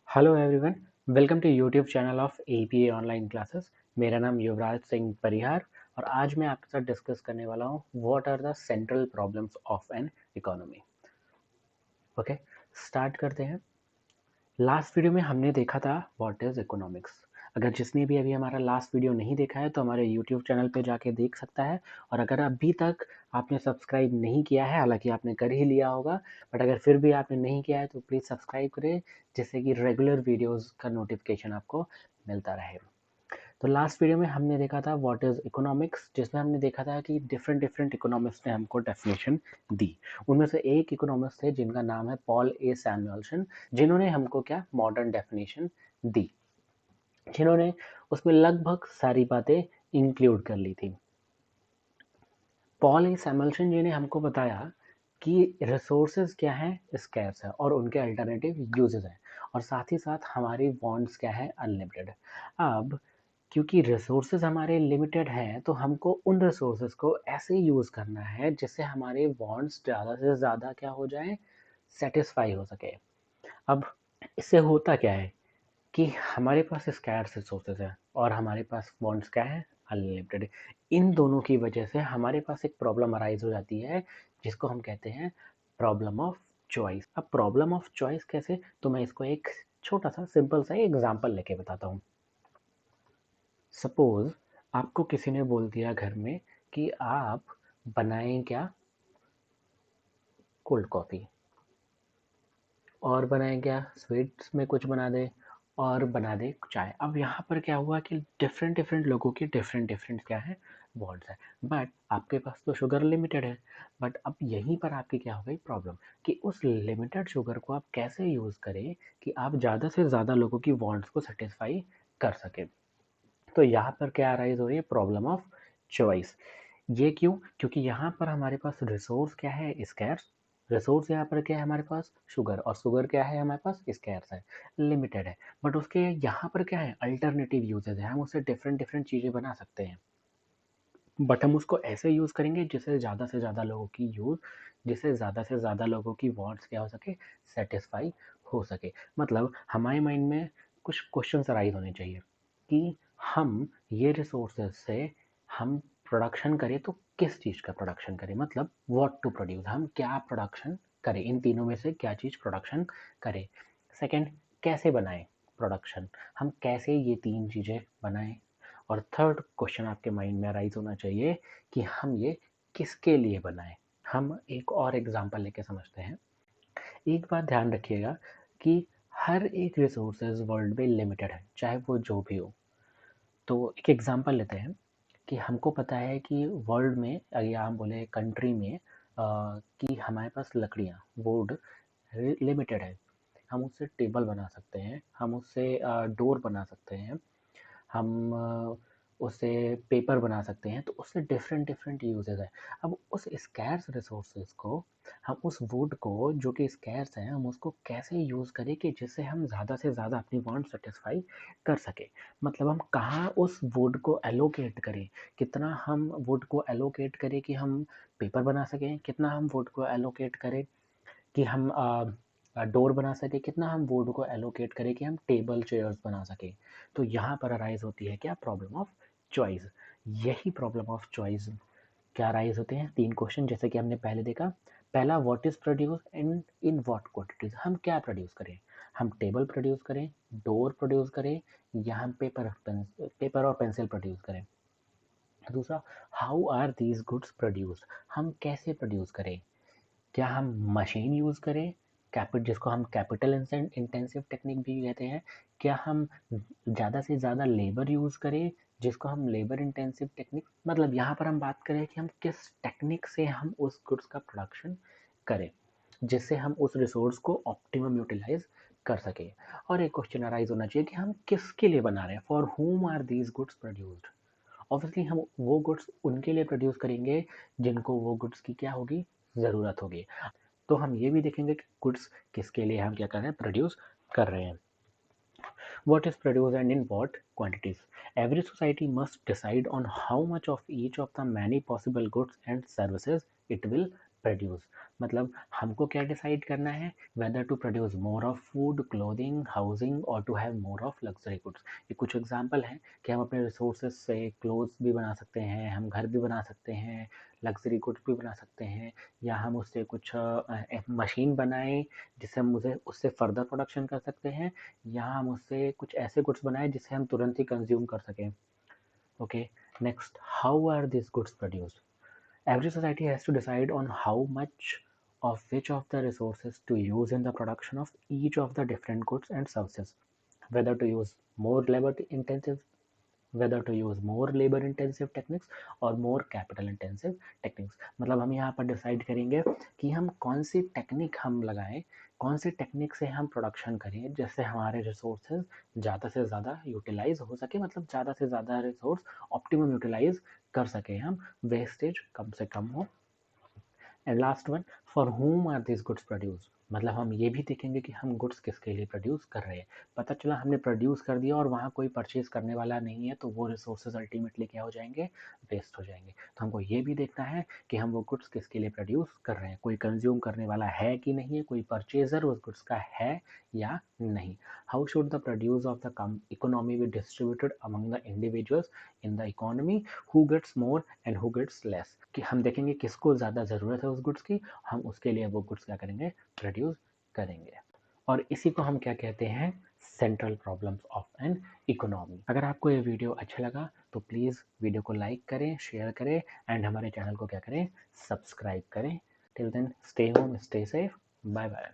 Hello everyone, welcome to YouTube channel of APA online classes. मेरा नाम युवराज सिंह परिहार और आज मैं आपके साथ डिस्कस करने वाला हूँ what are the central problems of an economy. Okay, start करते हैं। लास्ट वीडियो में हमने देखा था व्हाट इज इकोनॉमिक्स। अगर जिसने भी अभी हमारा लास्ट वीडियो नहीं देखा है तो हमारे यूट्यूब चैनल पे जाके देख सकता है। और अगर अभी तक आपने सब्सक्राइब नहीं किया है, हालांकि आपने कर ही लिया होगा, बट अगर फिर भी आपने नहीं किया है तो प्लीज़ सब्सक्राइब करें, जिससे कि रेगुलर वीडियोस का नोटिफिकेशन आपको मिलता रहे। तो लास्ट वीडियो में हमने देखा था व्हाट इज इकोनॉमिक्स, जिसमें हमने देखा था कि डिफरेंट डिफरेंट इकोनॉमिक्स ने हमको डेफिनेशन दी। उनमें से एक इकोनॉमिक्स थे जिनका नाम है पॉल ए सैमुअल्सन, जिन्होंने हमको क्या मॉडर्न डेफिनेशन दी, जिन्होंने उसमें लगभग सारी बातें इंक्लूड कर ली थी। पॉल ए सैमुअल्सन जी ने हमको बताया कि रिसोर्सेज क्या है, स्कैर्स है और उनके अल्टरनेटिव यूजेस हैं, और साथ ही साथ हमारी वांट्स क्या है, अनलिमिटेड। अब क्योंकि रिसोर्सेज हमारे लिमिटेड हैं तो हमको उन रिसोर्सेज को ऐसे यूज़ करना है जिससे हमारे वांट्स ज़्यादा से ज़्यादा क्या हो जाए, सेटिस्फाई हो सके। अब इससे होता क्या है कि हमारे पास स्कैर्स रिसोर्सेज है और हमारे पास वांट्स क्या है, अनलिमिटेड। इन दोनों की वजह से हमारे पास एक प्रॉब्लम अराइज हो जाती है जिसको हम कहते हैं प्रॉब्लम ऑफ चॉइस। अब प्रॉब्लम ऑफ चॉइस कैसे, तो मैं इसको एक छोटा सा सिंपल सा एग्जांपल लेके बताता हूँ। सपोज आपको किसी ने बोल दिया घर में कि आप बनाएं क्या, कोल्ड कॉफ़ी, और बनाएं क्या, स्वीट्स में कुछ बना दे, और बना दे चाय। अब यहाँ पर क्या हुआ कि डिफरेंट डिफरेंट लोगों की डिफरेंट डिफरेंट क्या है, वांट्स है, बट आपके पास तो शुगर लिमिटेड है। बट अब यहीं पर आपकी क्या हो गई प्रॉब्लम कि उस लिमिटेड शुगर को आप कैसे यूज़ करें कि आप ज़्यादा से ज़्यादा लोगों की वांट्स को सेटिस्फाई कर सकें। तो यहाँ पर क्या अराइज हो रही है, प्रॉब्लम ऑफ चॉइस। ये क्यों, क्योंकि यहाँ पर हमारे पास रिसोर्स क्या है, स्कैर्स। रिसोर्स यहाँ पर क्या है हमारे पास, शुगर, और शुगर क्या है हमारे पास, स्कैर्स है, लिमिटेड है। बट उसके यहाँ पर क्या है, अल्टरनेटिव यूजेज है, हम उससे डिफरेंट डिफरेंट चीज़ें बना सकते हैं। बट हम उसको ऐसे यूज़ करेंगे जिससे ज़्यादा से ज़्यादा लोगों की जिससे ज़्यादा से ज़्यादा लोगों की वांट्स क्या हो सके, सेटिस्फाई हो सके। मतलब हमारे माइंड में कुछ क्वेश्चंस अराइज होने चाहिए कि हम ये रिसोर्सेज से हम प्रोडक्शन करें तो किस चीज़ का प्रोडक्शन करें, मतलब व्हाट टू प्रोड्यूस, हम क्या प्रोडक्शन करें, इन तीनों में से क्या चीज़ प्रोडक्शन करें। सेकंड, कैसे बनाएं प्रोडक्शन, हम कैसे ये तीन चीज़ें बनाएं। और थर्ड क्वेश्चन आपके माइंड में अराइज होना चाहिए कि हम ये किसके लिए बनाएं। हम एक और एग्जांपल लेके समझते हैं। एक बात ध्यान रखिएगा कि हर एक रिसोर्सेज वर्ल्ड में लिमिटेड है, चाहे वो जो भी हो। तो एक एग्जांपल लेते हैं कि हमको पता है कि वर्ल्ड में, अगर हम बोले कंट्री में, कि हमारे पास लकड़ियाँ, वुड लिमिटेड है। हम उससे टेबल बना सकते हैं, हम उससे डोर बना सकते हैं, हम उससे पेपर बना सकते हैं, तो उससे डिफरेंट डिफरेंट यूजेस है। अब उस स्कैर्स रिसोर्सेज को, हम उस वुड को जो कि स्कैर्स हैं, हम उसको कैसे यूज़ करें कि जिससे हम ज़्यादा से ज़्यादा अपनी वांट सेटिस्फाई कर सके। मतलब हम कहाँ उस वुड को एलोकेट करें, कितना हम वुड को एलोकेट करें कि हम पेपर बना सकें, कितना हम वुड को एलोकेट करें कि हम डोर बना सके, कितना हम वुड को एलोकेट करें कि हम टेबल चेयर्स बना सकें। तो यहाँ पर अराइज होती है क्या, प्रॉब्लम ऑफ चॉइस। यही प्रॉब्लम ऑफ चॉइस क्या अराइज होते हैं, तीन क्वेश्चन जैसे कि हमने पहले देखा। पहला, what is produce and in what quantities, हम क्या प्रोड्यूस करें, हम टेबल प्रोड्यूस करें, डोर प्रोड्यूस करें, या हम पेपर और पेंसिल प्रोड्यूस करें। दूसरा, how are these goods produced, हम कैसे प्रोड्यूस करें, क्या हम मशीन यूज़ करें, जिसको हम कैपिटल इंटेंसिव टेक्निक भी कहते हैं, क्या हम ज़्यादा से ज़्यादा लेबर यूज़ करें, जिसको हम लेबर इंटेंसिव टेक्निक, मतलब यहाँ पर हम बात करें कि हम किस टेक्निक से हम उस गुड्स का प्रोडक्शन करें जिससे हम उस रिसोर्स को ऑप्टिमम यूटिलाइज कर सके। और एक क्वेश्चन अराइज होना चाहिए कि हम किसके लिए बना रहे हैं, for whom are these goods produced. Obviously हम वो गुड्स उनके लिए प्रोड्यूस करेंगे जिनको वो गुड्स की क्या होगी, ज़रूरत होगी। तो हम ये भी देखेंगे कि गुड्स किसके लिए हम क्या कर रहे हैं, प्रोड्यूस कर रहे हैं। What is produced and in what quantities? Every society must decide on how much of each of the many possible goods and services it will produce, मतलब हमको क्या डिसाइड करना है, whether to produce more of food, clothing, housing और to have more of luxury goods. ये कुछ example हैं कि हम अपने रिसोर्सेज से क्लोथ्स भी बना सकते हैं, हम घर भी बना सकते हैं, लग्जरी गुड्स भी बना सकते हैं, या हम उससे कुछ मशीन बनाएं जिससे हम उसे उससे फर्दर प्रोडक्शन कर सकते हैं, या हम उससे कुछ ऐसे गुड्स बनाएं जिससे हम तुरंत ही कंज्यूम कर सकें। Okay, next, how are this goods produced? Every society has to decide on how much of which of the resources to use in the production of each of the different goods and services. Whether to use more labor intensive whether to use more labor intensive techniques और more capital intensive techniques। मतलब हम यहाँ पर decide करेंगे कि हम कौन सी technique हम लगाएं, कौन सी टेक्निक से हम प्रोडक्शन करें जिससे हमारे रिसोर्सेज ज़्यादा से ज़्यादा यूटिलाइज हो सके, मतलब ज़्यादा से ज़्यादा रिसोर्स ऑप्टिमम यूटिलाइज कर सके हम, वेस्टेज कम से कम हो। And last one, for whom are this goods produce, मतलब हम ये भी देखेंगे कि हम गुड्स किसके लिए प्रोड्यूस कर रहे हैं। पता चला हमने प्रोड्यूस कर दिया और वहाँ कोई परचेज करने वाला नहीं है, तो वो रिसोर्सेज अल्टीमेटली क्या हो जाएंगे, वेस्ट हो जाएंगे। तो हमको ये भी देखना है कि हम वो गुड्स किसके लिए प्रोड्यूस कर रहे हैं, कोई कंज्यूम करने वाला है कि नहीं है, कोई परचेजर उस गुड्स का है या नहीं। How should the produce of the economy be distributed among the individuals in the economy, who gets more and who gets less, कि हम देखेंगे किसको ज़्यादा ज़रूरत है उस गुड्स की, हम उसके लिए वो गुड्स क्या करेंगे, प्रोड्यूस करेंगे। और इसी को हम क्या कहते हैं, central problems of an economy. अगर आपको ये वीडियो अच्छा लगा तो प्लीज़ वीडियो को लाइक करें, शेयर करें एंड हमारे चैनल को क्या करें, सब्सक्राइब करें। Till then, stay home, stay safe, bye bye.